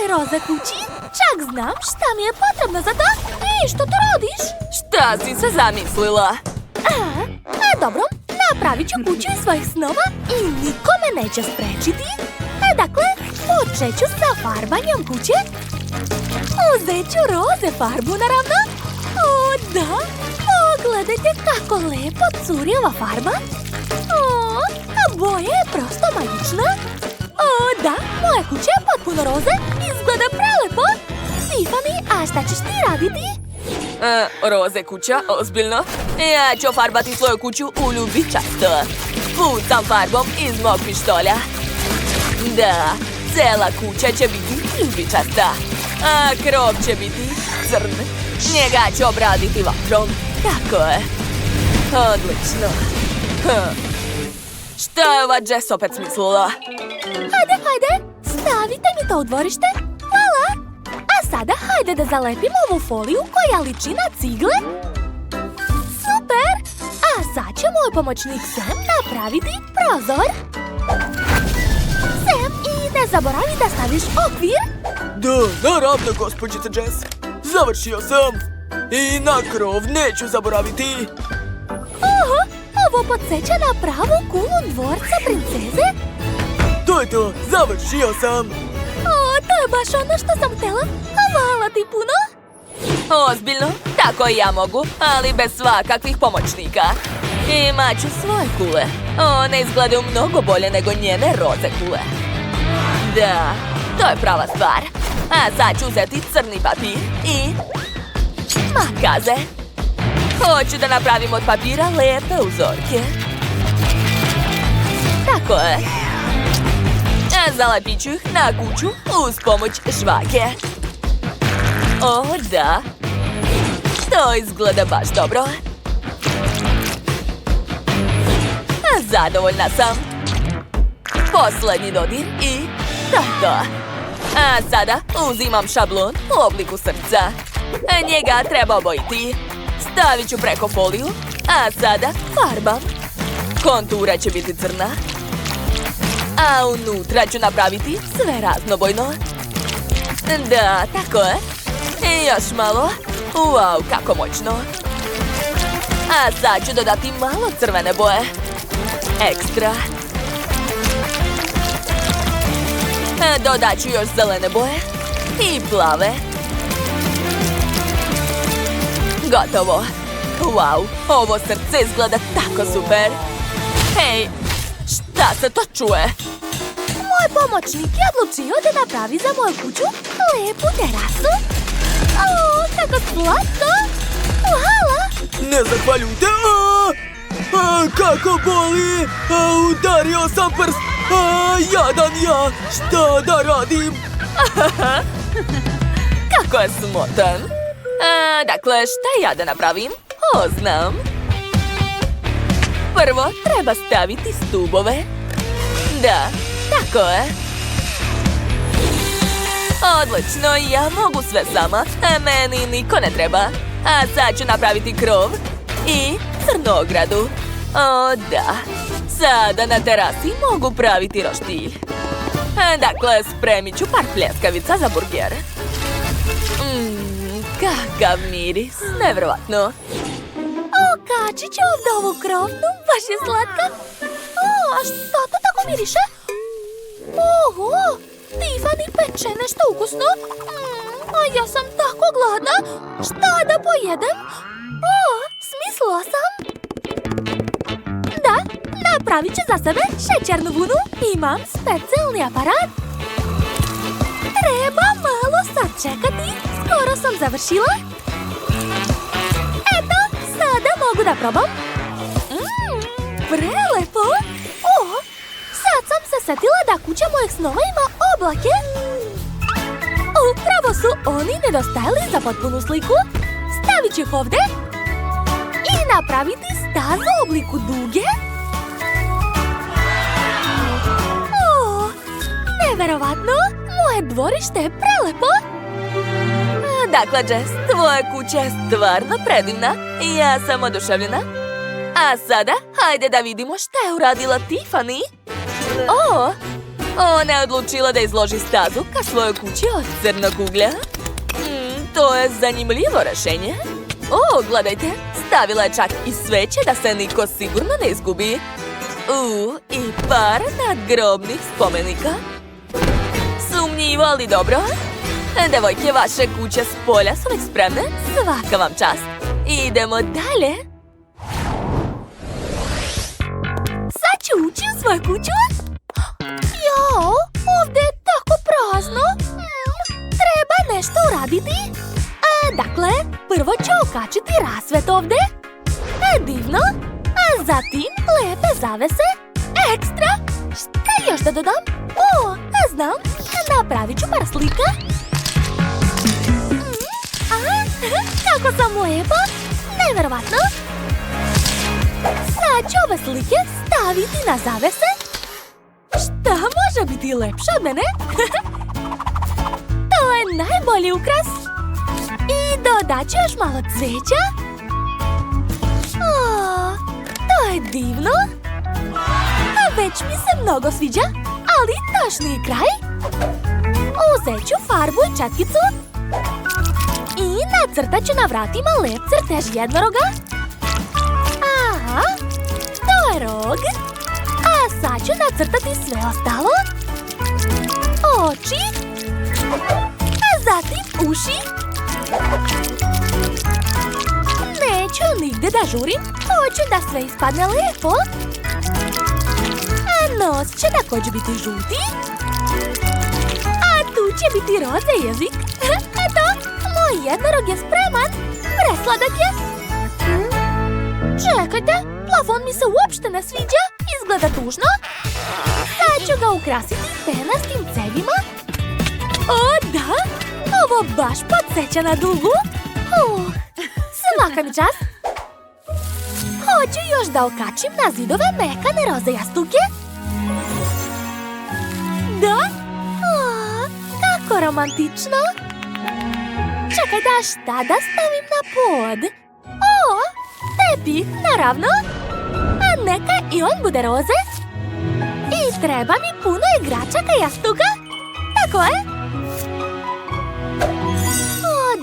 mojoj roze kući. Čak znam šta mi je potrebno za to. I što to radiš? Šta si se zamislila? Dobro, napravit ću kuću iz svojih snova i niko me neće sprečiti. Dakle, počet ću sa farbanjem kuće. Uzet ću roze farbu, naravno. O, da, pogledajte kako lepo curi ova farba. O, a boja je prosto magična. O, da, moja kuća je potpuno roze. Izgleda prelepo. Tiffany, a šta ćeš ti raditi? Roze kuća, ozbiljno? Ja ću farbati svoju kuću u ljubičasto. Pucam farbom iz mog pištolja. Da, cela kuća će biti ljubičasta. A krov će biti crn. Njega ću obraditi vatrom. Tako je. Odlično. Šta je ova Jess opet smislila? Hajde, stavite mi to u dvorište. Hvala. A sada hajde da zalepimo ovu foliju koja liči na cigle. Super! A sad će moj pomoćnik Sam napraviti prozor. Sam, i ne zaboravi da staviš okvir. Da, naravno, gospođice Jess. Završio sam. I na krov neću zaboraviti. Oho, ovo podsjeća na pravu kulu dvorca princeze. To je to, završio sam. O, to je baš ono što sam htjela. Hvala ti puno. Ozbiljno? Tako i ja mogu, ali bez svakakvih pomoćnika. Imat ću svoje kule. One izgledaju mnogo bolje nego njene roze kule. Da, to je prava stvar. A sad ću uzeti crni papir i makaze. Hoću da napravim od papira lepe uzorke. Tako je. Zalepit ću ih na kuću uz pomoć žvake. O, da. To izgleda baš dobro. Zadovoljna sam. Posljednji dodir i to je to. A sada uzimam šablon u obliku srca. Njega treba obojiti. Stavit ću preko foliju, a sada farbam. Kontura će biti crna. A unutra ću napraviti sve raznobojno. Da, tako je. I još malo. Wow, kako moćno. A sad ću dodati malo crvene boje. Ekstra. Dodat ću još zelene boje. I plave. Gotovo. Wow, ovo srce izgleda tako super. Hej, šta se to čuje? Moj pomoćnik je odlučio da napravi za moju kuću lepu terasu. O, kako slatko! Hvala! Ne zahvaljujte. Kako boli. Udario sam prst. Jadan ja. Šta da radim? Kako je smotan. Dakle, šta ja da napravim? O, znam. Prvo treba staviti stubove. Da, tako je. Odlično, ja mogu sve sama. Meni niko ne treba. A sad ću napraviti krov i crnu ogradu. O, da. Sada na terasi mogu praviti roštilj. Dakle, spremit ću par pljeskavica za burger. Kakav miris, nevjerovatno. O, kačić ovdje ovu krovnu, baš je slatka. O, a što to tako miriše? Oho, Tiffany peče nešto ukusno. A ja sam tako gladna. Šta da pojedem? O, smislila sam. Da, napravit ću za sebe šećernu vunu. Imam specijalni aparat. Treba malo sačekati. Skoro sam završila. Eto, sada mogu da probam. Prelepo. O, sad sam se setila da kuća mojih snova ima oblake. Upravo su oni nedostajali za potpunu sliku. Stavit ću ih ovdje i napraviti stazu u obliku duge. O, neverovatno. Moje dvorište je prelepo. Dakle, Jess, tvoja kuća je stvarno predivna i ja sam oduševljena. A sada, hajde da vidimo šta je uradila Tiffany. O, Ona je odlučila da izloži stazu ka svojoj kući od crnog uglja. To je zanimljivo rešenje. O, gledajte, stavila je čak i sveće da se niko sigurno ne izgubi. I par nadgrobnih spomenika. Sumnjivo, ali dobro. Devojke, vaše kuće s polja su već spremne. Svaka vam čast. Idemo dalje. Sad ću ući u svoju kuću. Jao, ovdje je tako prazno. Treba nešto uraditi. Dakle, prvo ću okačiti rasvet ovdje. Divno. A zatim lepe zavese. Ekstra. Šta još da dodam? Znam. Napravit ću par slika. Kako sam lepa. Neverovatno. Sad ću ove slike staviti na zavese. Šta može biti lepše od mene? To je najbolji ukras. I dodat ću još malo cveća. To je divno. Već mi se mnogo sviđa, ali još nije kraj. Uzet ću farbu i četkicu. I nacrtat ću na vratima lep crtež jednoroga. Aha, to je rog. A sad ću nacrtati sve ostalo. Oči. A zatim uši. Neću nigde da žurim. Hoću da sve ispadne lijepo. A nos će također biti žuti. A tu će biti roze jezik. Eto, moj jednorog je spreman. Presladak je. Čekajte, plafon mi se uopšte ne sviđa. Izgleda tužno. Sad ću ga ukrasiti penastim cevima. O, da! Ovo baš podsjeća na dugu. Svaka mi čast. Hoću još da okačim na zidove mekane roze jastuke. Da? Kako romantično. Čekaj, da šta da stavim na pod? Tepih, naravno. A neka i on bude roze. I treba mi puno igračaka jastuka. Tako je.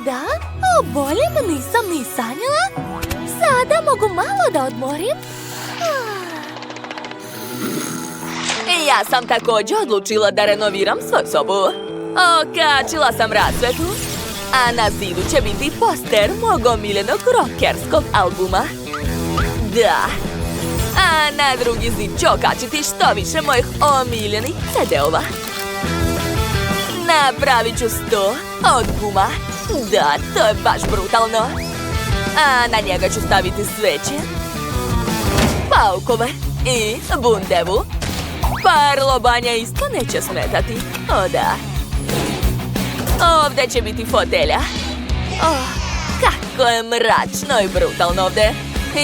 Da, o boljem nisam ni sanjala. Sada mogu malo da odmorim. Ja sam također odlučila da renoviram svoju sobu. Okačila sam rasvetu, a na zidu će biti poster mog omiljenog rockerskog albuma. Da. A na drugi zid ću okačiti što više mojih omiljenih CD-ova. Napravit ću 100 od guma. Da, to je baš brutalno. A na njega ću staviti sveće, paukove i bundevu. Par lobanja isto neće smetati. O da. Ovdje će biti fotelja. Kako je mračno i brutalno ovdje.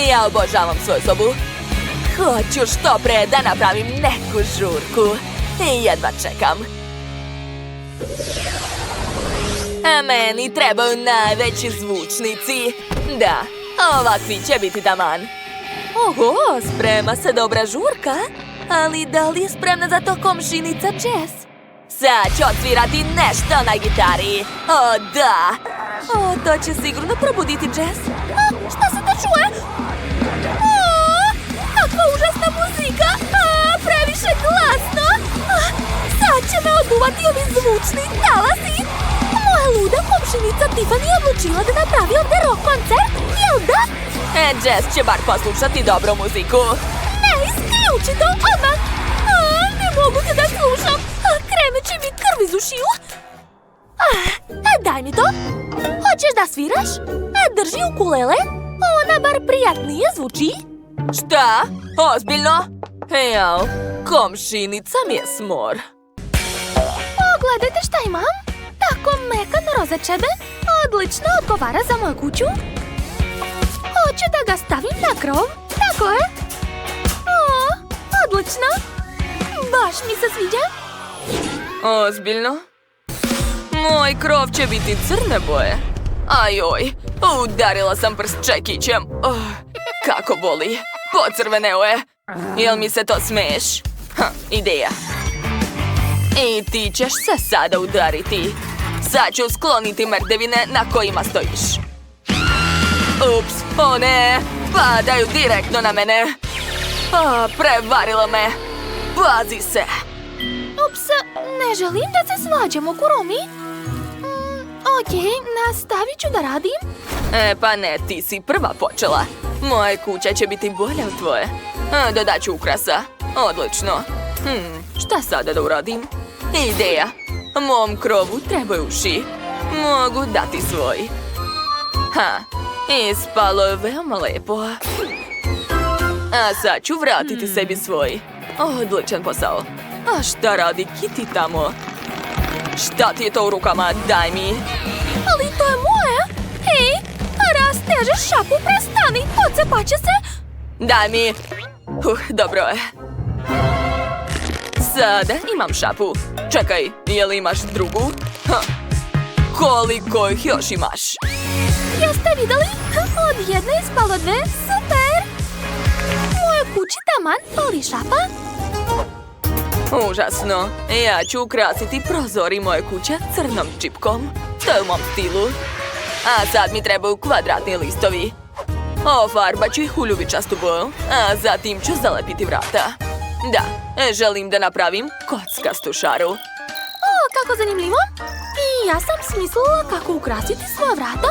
Ja obožavam svoju sobu. Hoću što pre da napravim neku žurku. I jedva čekam. A meni trebaju najveći zvučnici. Da, ovakvi će biti taman. Oho, sprema se dobra žurka. Ali da li je spremna za to komšinica Jess? Sad ću odsvirati nešto na gitari. O, da. To će sigurno probuditi Jess. Šta se to čuje? Kakva užasna muzika. Previše glasno. Sad će me oduvati ovi zvučni talasi. Moja luda komšinica Tiffany je odlučila da napravi ovdje rock koncert, jel da? Jess će bar poslušati dobru muziku. Ne, isključi to odmah. Ne mogu te da slušam. Krenut će mi krv iz ušiju. Daj mi to. Hoćeš da sviraš? Drži ukulele. Ona bar prijatnije zvuči. Šta? Ozbiljno? Jao, komšinica mi je smor. Pogledajte šta imam. Tako mekan roze čebe. Odlično odgovara za moju kuću. Hoću da ga stavim na krov. Tako je. Odlično. Baš mi se sviđa. Ozbiljno? Moj krov će biti crne boje. Ajoj, udarila sam prst čekićem. Kako boli. Pocrveneo je. Jel mi se to smeješ? Ideja. I ti ćeš se sada udariti. Sad ću skloniti merdevine na kojima stojiš. Ups, o ne, padaju direktno na mene. Prevarilo me. Pazi se. Ups, ne želim da se svađamo, Kuromi. Okej, nastavit ću da radim. Pa ne, ti si prva počela. Moja kuća će biti bolja od tvoje. Dodat ću ukrasa. Odlično. Šta sada da uradim? Ideja. Mom krovu trebaju uši. Mogu dati svoj. Ispalo je veoma lepo. A sad ću vratiti sebi svoj. Odličan posao. A šta radi Kitty tamo? Šta ti je to u rukama? Daj mi. Ali to je moje. Hej, rastežeš šapu, prestani, odcepaće se. Daj mi. Dobro je. Sada imam šapu. Čekaj, je li imaš drugu? Koliko ih još imaš? Jeste vidjeli? Od jedne ispalo dve, super! Moje kući taman fali šapa. Užasno. Ja ću ukrasiti prozori moje kuće crnom čipkom. To je u mom stilu. A sad mi trebaju kvadratni listovi. Ofarbat ću ih u ljubičastu boju, a zatim ću zalepiti vrata. Da, želim da napravim kockastu šaru. Kako zanimljivo! I ja sam smislila kako ukrasiti svoja vrata.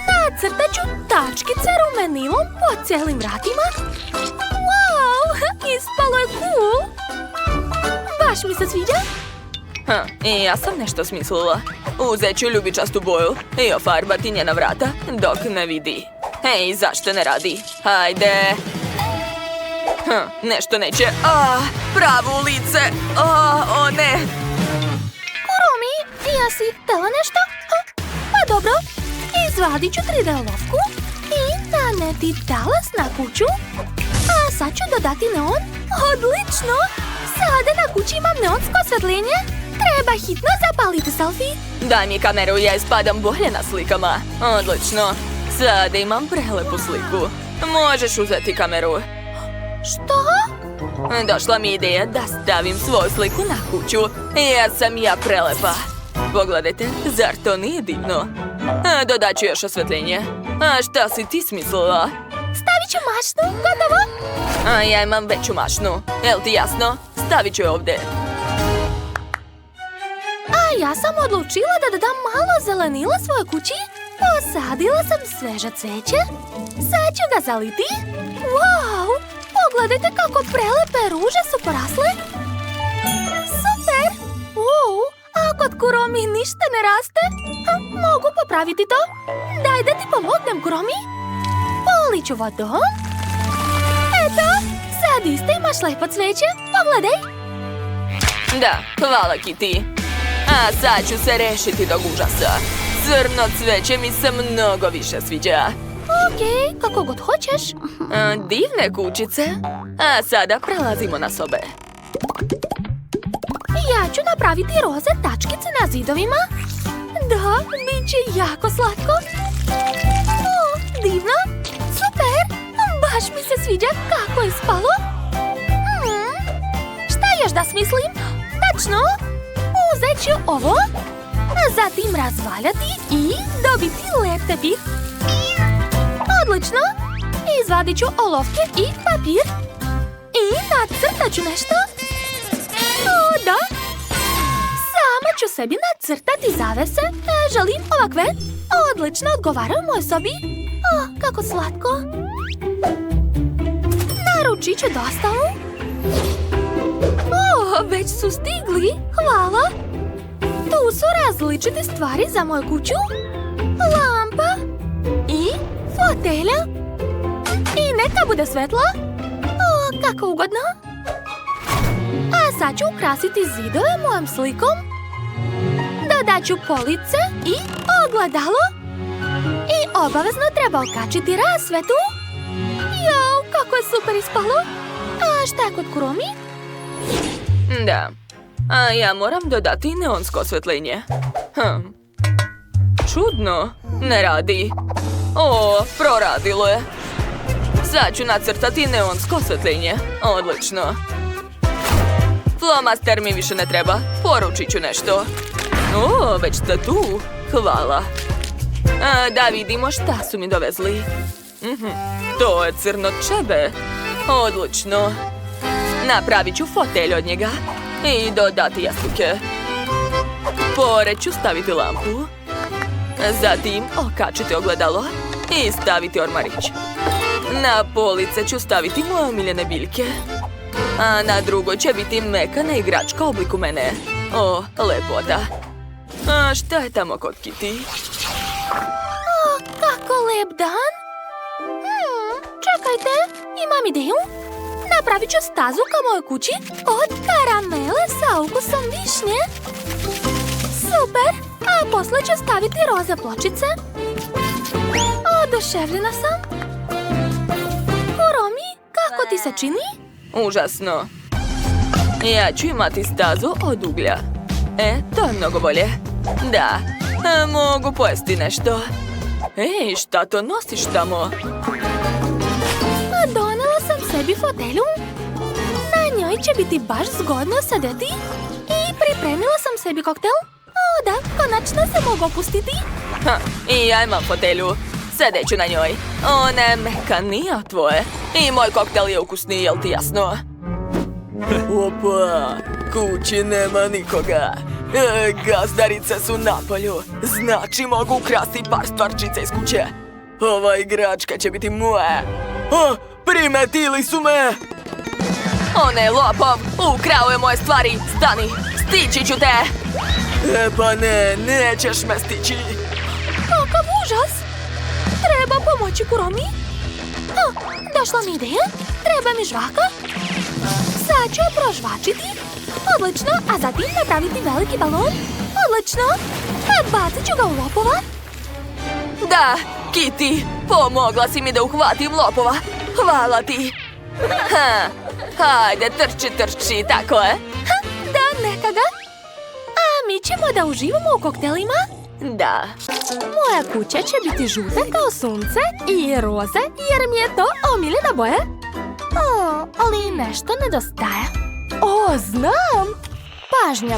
Nacrtat ću tačkice rumenilom po cijelim vratima. Wow, ispalo je cool! Baš mi se sviđa. I ja sam nešto smislila. Uzet ću ljubičastu boju i ofarbati njena vrata dok ne vidi. Hej, zašto ne radi? Hajde! Nešto neće. Pravo u lice! O ne! Kuromi, jesi htjela nešto? Pa dobro, izvadit ću 3D olovku i naneti talas na kuću. A sad ću dodati neon. Odlično! Sada na kući imam neonsko osvjetljenje. Treba hitno zapaliti selfie. Daj mi kameru, ja ispadam bolje na slikama. Odlično. Sada imam prelepu sliku. Možeš uzeti kameru. Što? Došla mi ideja da stavim svoju sliku na kuću, jer sam ja prelepa. Pogledajte, zar to nije divno? Dodat ću još osvjetljenje. A šta si ti smislila? Stavit ću mašnu, gotovo? Ja imam veću mašnu. Jel ti jasno? Stavit ću je ovdje. A ja sam odlučila da dodam malo zelenila svojoj kući. Posadila sam sveže cveće. Sad ću ga zaliti. Wow! Pogledajte kako prelepe ruže su porasle. Super! A kod Kuromi ništa ne raste. Mogu popraviti to? Daj da ti pomognem, Kuromi. Polit ću vodom. Eto, sad isto imaš lepo cveće. Pogledaj. Da, hvala Kitty. A sad ću se rešiti tog užasa. Crno cveće mi se mnogo više sviđa. Okej, kako god hoćeš. Divne kućice. A sada prelazimo na sobe. Ja ću napraviti roze tačkice na zidovima. Da, bit će jako slatko. Divno. Super. Baš mi se sviđa kako je spalo. Šta još da smislim? Tačno. Uzet ću ovo. A zatim razvaljati i dobiti lep tepih. Odlično. Izvadit ću olovke i papir. I nacrtat ću nešto. Da. Sama ću sebi nacrtati zavese. Želim ovakve. Odlično odgovaraju mojoj sobi. Kako slatko. Naručit ću dostavu. Već su stigli. Hvala. Tu su različite stvari za moju kuću. Lampa. I fotelja. I neka bude svetla. Kako ugodno. A sad ću ukrasiti zidove mojom slikom. Dodat ću police i ogledalo. I obavezno treba okačiti rasvetu. Jao, kako je super ispalo. A šta je kod Kuromi? Da. A ja moram dodati neonsko osvjetljenje. Čudno. Ne radi. Proradilo je. Sad ću nacrtati neonsko osvjetljenje. Odlično. Flomaster mi više ne treba. Poručit ću nešto. O, već ste tu. Hvala. Da vidimo šta su mi dovezli. To je crno čebe. Odlično. Napravit ću fotelj od njega. I dodati jastuke. Pored ću staviti lampu. Zatim okačiti ogledalo. I staviti ormarić. Na police ću staviti moje omiljene biljke. A na drugoj će biti mekana igračka u obliku mene. O, lepota. A šta je tamo kod Kitty? O, kako lep dan. Čekajte, imam ideju. Napravit ću stazu ka mojoj kući od karamele sa ukusom višnje. Super, a posle ću staviti roze pločice. Oduševljena sam. Kuromi, kako ti se čini? Užasno. Ja ću imati stazu od uglja. To je mnogo bolje. Da, mogu pojesti nešto. Ej, šta to nosiš tamo? Donela sam sebi fotelju. Na njoj će biti baš zgodno sedeti. I pripremila sam sebi koktel. O da, konačno se mogu opustiti. I ja imam fotelju. Sedeću na njoj. Ona je mekanija tvoje. I moj koktel je ukusniji, jel ti jasno? Opa, kući nema nikoga. Gazdarice su napolju. Znači mogu ukrasti par stvarčica iz kuće. Ova igračka će biti moja. Primetili su me! On je lopov! Ukrao je moje stvari! Stani! Stići ću te! Pa ne, nećeš me stići. Kakav užas! Treba pomoći Kuromi. Došla mi ideja. Treba mi žvaka. Sad ću je prožvačiti. Odlično, a zatim napraviti veliki balon. Odlično! Bacit ću ga u lopova. Da, Kitty! Pomogla si mi da uhvatim lopova. Hvala ti! Hajde, trči, tako je. Da, neka ga. A mi ćemo da uživamo u koktelima. Da. Moja kuća će biti žuta kao sunce i roze, jer mi je to omiljena boja. Ali nešto nedostaje. Znam!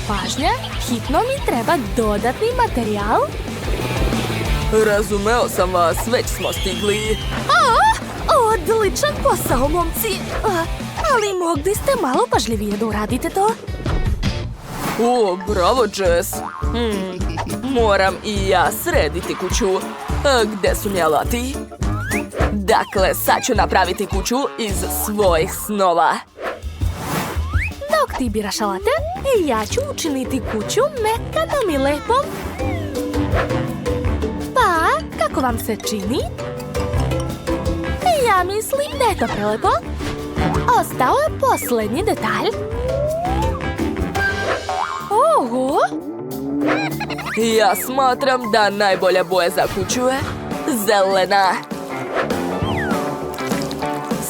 Pažnja, hitno mi treba dodatni materijal. Razumeo sam vas, već smo stigli. Odličan posao, momci. Ali mogli ste malo pažljivije da uradite to. Bravo, Jess. Moram i ja srediti kuću. Gde su mi alati? Dakle, sad ću napraviti kuću iz svojih snova. Dok ti biraš alate, ja ću učiniti kuću mekanom i lepom. Pa, kako vam se čini? Ja mislim da je to prelepo. Ostao je poslednji detalj. Oho! Ja smatram da najbolja boja za kuću je zelena.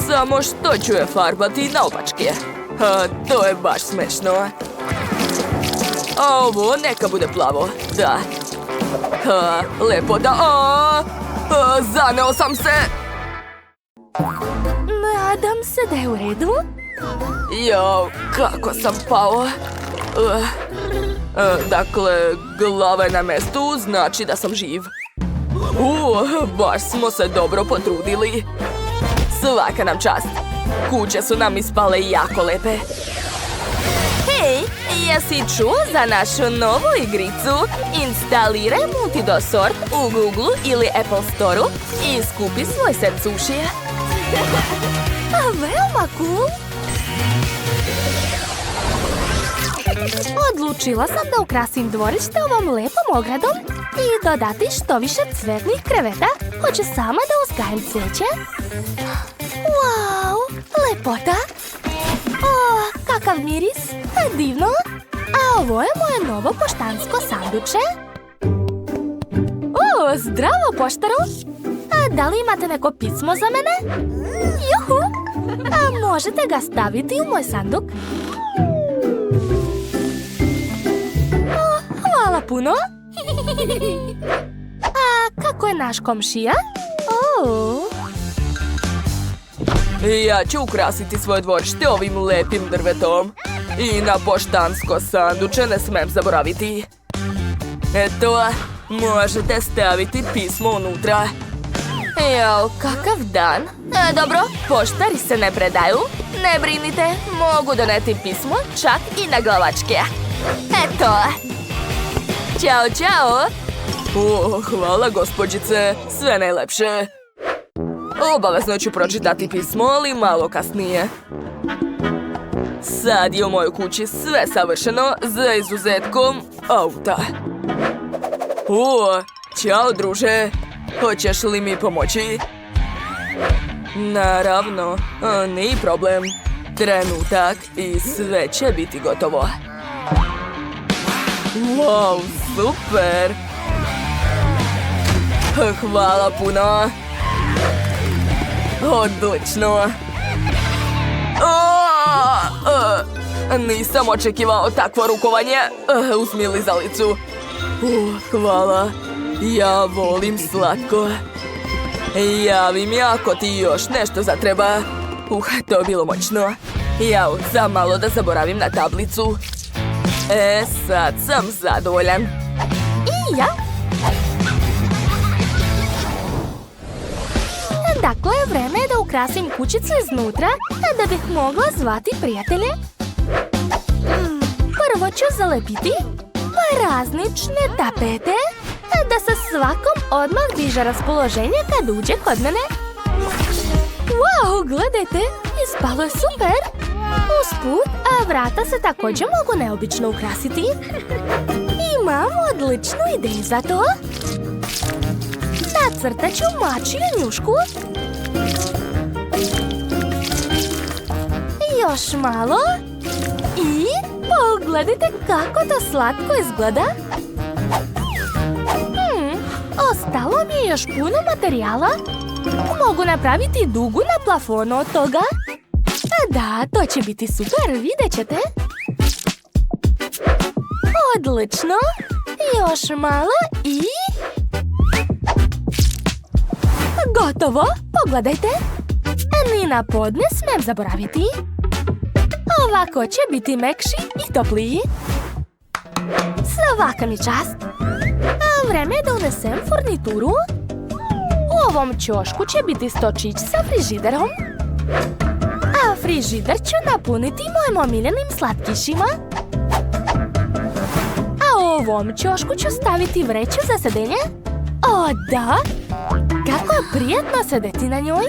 Samo što ću je farbati naopačke. To je baš smešno. A ovo neka bude plavo, da. Lepo da... Zaneo sam se! Nadam se da je u redu. Jao, kako sam pao. Dakle, glava je na mestu, znači da sam živ. Baš smo se dobro potrudili. Svaka nam čast. Kuće su nam ispale jako lepe. Hej, jesi čuo za našu novu igricu? Instaliraj Multidosort u Google ili Apple Store-u i skupi svoj set sušija. Veoma cool. Odlučila sam da ukrasim dvorište ovom lepom ogradom i dodati što više cvetnih kreveta. Hoću sama da uzgajam cveće. Wow, lepota. Kakav miris, divno. A ovo je moje novo poštansko sanduče. Zdravo, poštaru. Da li imate neko pismo za mene? Juhu! Možete ga staviti u moj sanduk. Hvala puno. A kako je naš komšija? Ja ću ukrasiti svoje dvorište ovim lepim drvetom. I na poštansko sanduče ne smem zaboraviti. Eto, možete staviti pismo unutra. Jao, kakav dan. Dobro, poštari se ne predaju. Ne brinite, mogu doneti pismo čak i na glavačke. Eto. Ćao, ćao. Hvala, gospođice. Sve najlepše. Obavezno ću pročitati pismo, ali malo kasnije. Sad je u mojoj kući sve savršeno, za izuzetkom auta. Ćao, druže. Hoćeš li mi pomoći? Naravno, nije problem. Trenutak i sve će biti gotovo. Wow, super! Hvala puno! Odlično! Nisam očekivao takvo rukovanje. Uzmi lizalicu. Hvala. Ja volim slatko. Javi mi ako ti još nešto zatreba. To je bilo moćno. Jao, za malo da zaboravim na tablicu. Sad sam zadovoljan. I ja. Dakle, vreme je da ukrasim kućicu iznutra, da bih mogla zvati prijatelje. Prvo ću zalepiti praznične tapete, da se svakom odmah diže raspoloženje kad uđe kod mene. Wow, gledajte, ispalo je super! Usput, vrata se također mogu neobično ukrasiti. Imam odličnu ideju za to. Nacrtat ću mačju njušku. Još malo. I pogledajte kako to slatko izgleda. Ostalo mi je još puno materijala. Mogu napraviti dugu na plafonu od toga. Da, to će biti super, vidjet ćete. Odlično. Još malo i... Gotovo, pogledajte. Ni na pod ne smijem zaboraviti. Ovako će biti mekši i topliji. Svaka mi čast. Vreme je da unesem furnituru. U ovom ćošku će biti stočić sa frižiderom. A frižider ću napuniti mojim omiljenim slatkišima. A u ovom ćošku ću staviti vreću za sedenje. O, da! Kako je prijetno sedeti na njoj.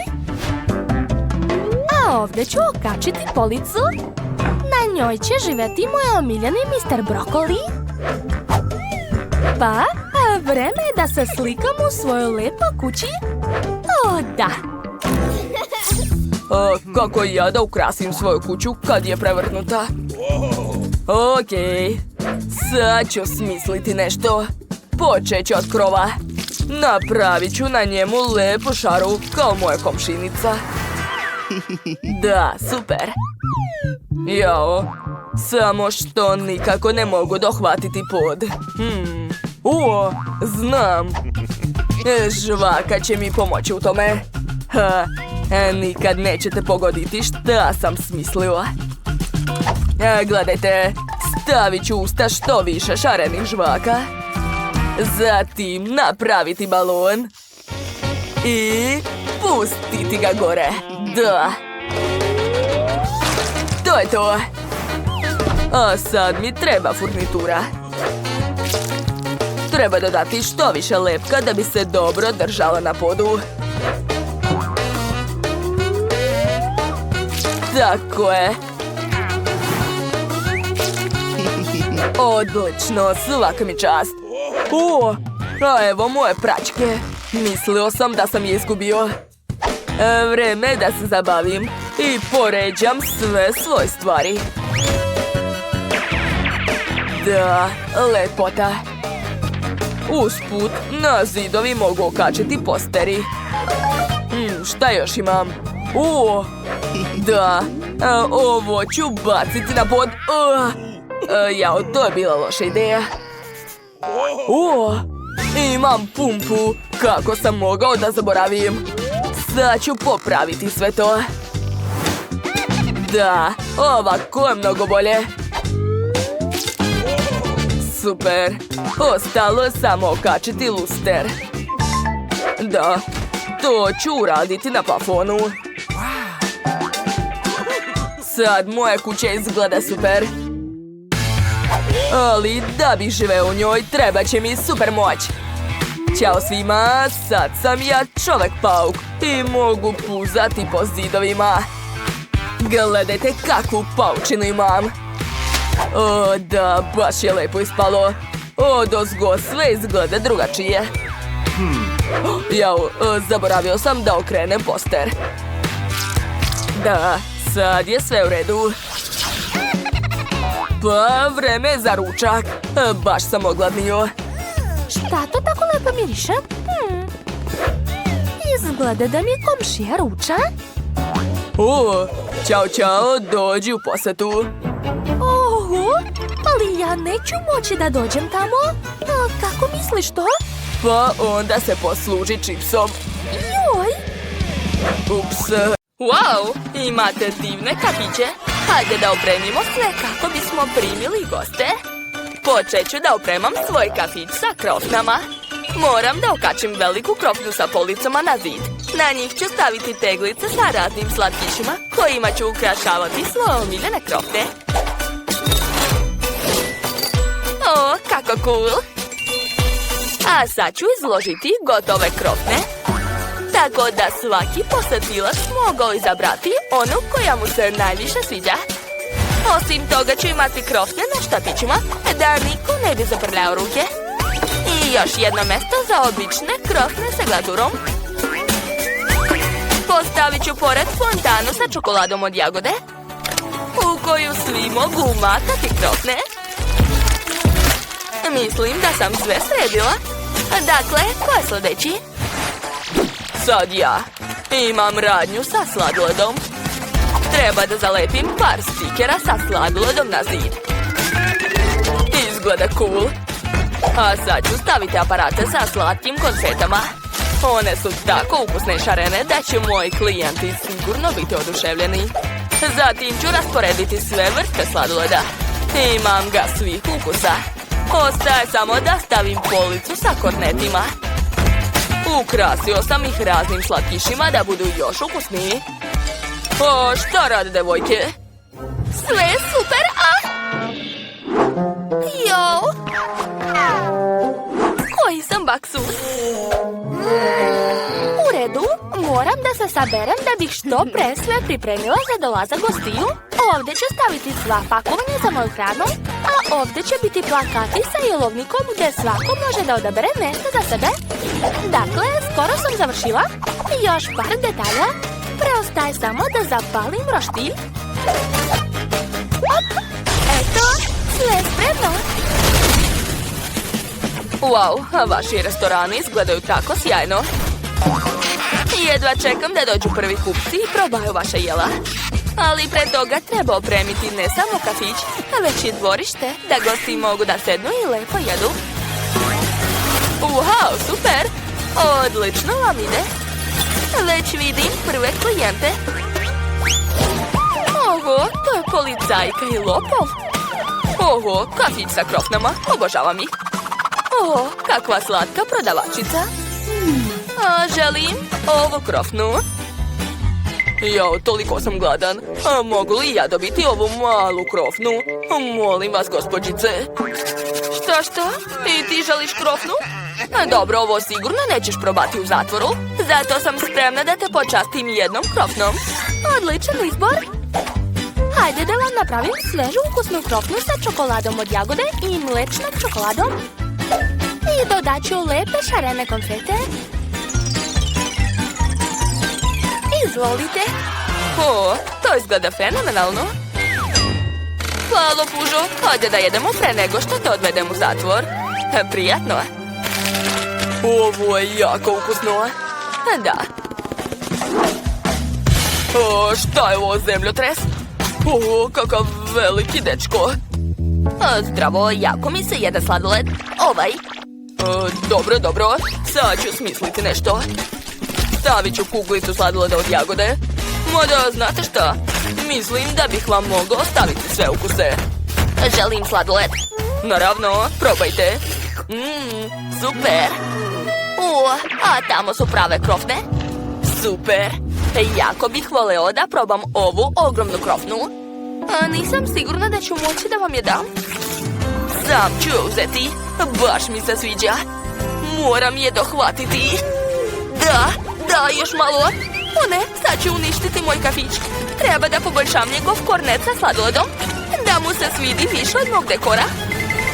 A ovdje ću okačiti policu. Na njoj će živjeti moj omiljeni Mr. Brokoli. Pa, vreme je da se slikam u svojoj lepoj kući. O, da! Kako ja da ukrasim svoju kuću kad je prevrnuta? Okej, sad ću smisliti nešto. Počet ću od krova. Napravit ću na njemu lepu šaru kao moja komšinica. Da, super. Jao, samo što nikako ne mogu dohvatiti pod. Znam. Žvaka će mi pomoći u tome. Nikad nećete pogoditi šta sam smislila. Gledajte, stavit ću usta što više šarenih žvaka. Zatim napraviti balon. I pustiti ga gore. Da. To je to. A sad mi treba furnitura. Treba dodati što više lepka da bi se dobro držala na podu. Tako je. Odlično, svaka mi čast. A evo moje pračke. Mislio sam da sam je izgubio. Vreme je da se zabavim i poređam sve svoje stvari. Da, lepota. Usput, na zidovi mogu okačiti posteri. Šta još imam? Da, ovo ću baciti na pod. Jao, to je bila loša ideja. Imam pumpu. Kako sam mogao da zaboravim? Sad ću popraviti sve to. Da, ovako je mnogo bolje. Super. Ostalo samo okačiti luster. Da, to ću uraditi na plafonu. Sad moja kuća izgleda super. Ali da bih živeo u njoj, treba će mi super moć. Ćao svima, sad sam ja čovek pauk i mogu puzati po zidovima. Gledajte kakvu paučinu imam. O, da, baš je lepo ispalo. Odozgo sve izgleda drugačije. Jao, zaboravio sam da okrenem poster. Da, sad je sve u redu. Pa, vreme za ručak. Baš sam ogladnio. Šta to tako lepo miriše? Izgleda da mi komšija ruča. O, ćao, dođi u posetu. Oho, ali ja neću moći da dođem tamo. A kako misliš to? Pa onda se posluži čipsom. Joj! Ups. Wow, imate divne kafiće. Hajde da opremimo sve kako bismo primili goste. Počet ću da opremam svoj kafić sa krofnama. Moram da okačim veliku krofnu sa policama na zid. Na njih ću staviti teglice sa raznim slatkišima kojima ću ukrašavati svoje omiljene krofne. O, kako cool! A sad ću izložiti gotove krofne, tako da svaki posetilac mogao izabrati onu koja mu se najviše sviđa. Osim toga ću imati krofne na štatićima, da niko ne bi zaprljao ruke. I još jedno mesto za obične krofne sa glazurom. Postavit ću pored fontanu sa čokoladom od jagode, u koju svi mogu umakati krofne. Mislim da sam sve sredila. Dakle, ko je sljedeći? Sad ja. Imam radnju sa sladoledom. Treba da zalepim par stikera sa sladoledom na zid. Izgleda cool. A sad ću staviti aparate sa slatkim konfetama. One su tako ukusne i šarene da će moji klijenti sigurno biti oduševljeni. Zatim ću rasporediti sve vrste sladoleda. Imam ga svih ukusa. Ostaje samo da stavim policu sa kornetima. Ukrasio sam ih raznim slatkišima da budu još ukusniji. O, šta rade devojke? Sve je super, a? Jo! Koji sam baksus? U redu, moram da se saberem da bih što pre sve pripremila za dolazak gostiju. Ovdje ću staviti sva pakovanja za moju hranu, a ovdje će biti plakati sa jelovnikom gdje svako može da odabere mjesto za sebe. Dakle, skoro sam završila. Još par detalja. Preostaje samo da zapalim roštilj. Op, eto, sve je spremno. Wow, vaši restorani izgledaju tako sjajno. Jedva čekam da dođu prvi kupci i probaju vaše jela. Ali pre toga treba opremiti ne samo kafić, već i dvorište, da gosti mogu da sednu i lepo jedu. Wow, super! Odlično vam ide. Već vidim prve klijente. Oho, to je policajka i lopov. Oho, kafić sa krofnama, obožavam ih. Oho, kakva slatka prodavačica. Želim ovu krofnu. Jao, toliko sam gladan. Mogu li ja dobiti ovu malu krofnu? Molim vas, gospođice. Što? I ti želiš krofnu? Dobro, ovo sigurno nećeš probati u zatvoru. Zato sam spremna da te počastim jednom krofnom. Odličan izbor. Hajde da vam napravim svežu ukusnu krofnu sa čokoladom od jagode i mlečnom čokoladom. I dodat ću lepe šarene konfete. Izvolite. O, to izgleda fenomenalno. Hvala, pužo. Hajde da jedemo pre nego što te odvedem u zatvor. Prijatno. Ovo je jako ukusno. Da. O, šta je ovo, zemljotres? O, kakav veliki dečko. Zdravo, jako mi se jede sladoled. Ovaj. Dobro. Sad ću smisliti nešto. Stavit ću kuglicu sladoleda od jagode. Mada, znate šta? Mislim da bih vam mogao staviti sve ukuse. Želim sladoled. Naravno, probajte. Super. A tamo su prave krofne. Super. Jako bih voleo da probam ovu ogromnu krofnu. Nisam sigurna da ću moći da vam je dam. Sam ću je uzeti. Baš mi se sviđa. Moram je dohvatiti. Da, još malo. O ne, sad ću uništiti moj kafić. Treba da poboljšam njegov kornet sa sladoledom. Da mu se svidi više od mog dekora.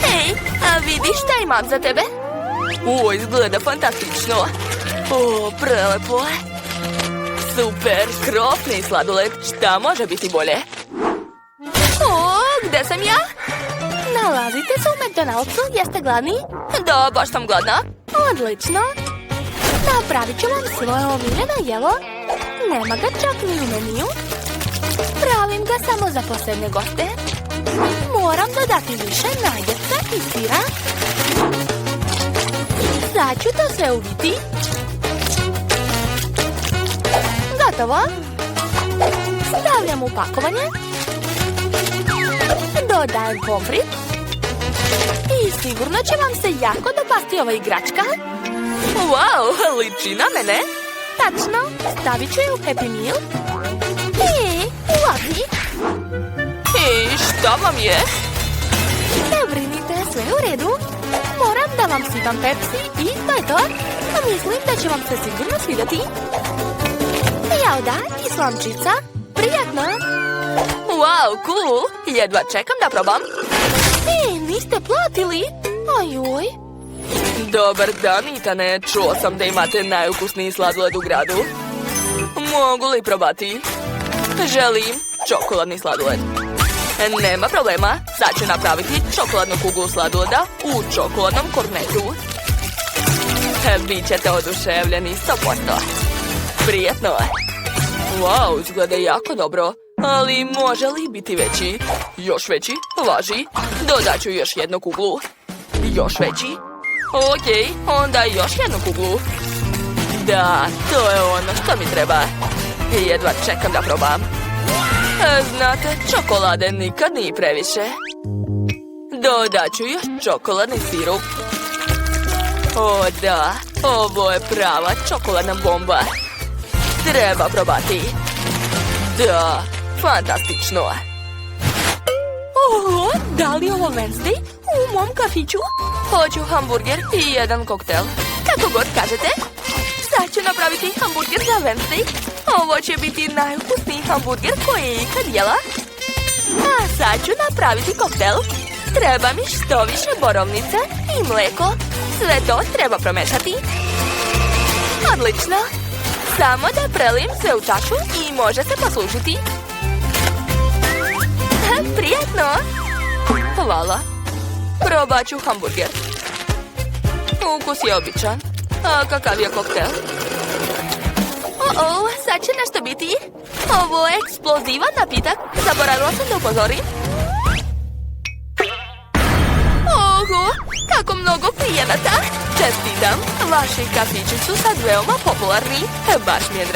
Hej, a vidiš šta imam za tebe? Izgleda fantastično. Prelepo. Super, krofni sladoled. Šta može biti bolje? Gde sam ja? Nalazite se u McDonald'su, jeste gladni? Da, baš sam gladna. Odlično. Napravit ću vam svoje omiljeno jelo. Nema ga čak ni u meniju. Pravim ga samo za posebne goste. Moram dodati više naljepca i sira. Sad ću to sve uviti. Gotovo. Stavljam u pakovanje. Dodajem pomfrit. I sigurno će vam se jako dopasti ova igračka. Wow, liči na mene. Tačno, stavit ću je u Happy Meal. Uvazi. Šta vam je? Ne brinite, sve je u redu. Moram da vam sipam Pepsi i to je to. Mislim da će vam se sigurno svidjeti. Jauda i slamčica. Prijatno. Wow, cool. Jedva čekam da probam. Niste platili? Ojoj. Dobar dan, Itane. Čuo sam da imate najukusniji sladoled u gradu. Mogu li probati? Želim čokoladni sladoled. Nema problema. Sad ću napraviti čokoladnu kuglu sladoleda u čokoladnom kornetu. Bićete oduševljeni 100%. Prijetno je. Wow, izgleda jako dobro. Ali može li biti veći? Još veći? Važi. Dodat ću još jednu kuglu. Još veći? Okej, onda još jednu kuglu. Da, to je ono što mi treba. Jedva čekam da probam. Znate, čokolade nikad nije previše. Dodat ću još čokoladni sirup. O da, ovo je prava čokoladna bomba. Treba probati. Da, fantastično. Da li je ovo Wednesday? U mom kafiću? Hoću hamburger i jedan koktel. Kako god kažete. Sad ću napraviti hamburger za Wednesday. Ovo će biti najukusniji hamburger koji je ikad jela. A sad ću napraviti koktel. Treba mi što više borovnice i mleko. Sve to treba promešati. Odlično. Samo da prelim sve u čašu i može se poslužiti. Prijetno. Hvala. Probat ću hamburger. Ukus je običan. A kakav je koktel? Sad će nešto biti. Ovo je eksplozivan napitak. Zaboravila sam da upozorim. Kako mnogo klijenata. Čestitam. Vaši kafići su sad veoma popularni. Baš mi je drago.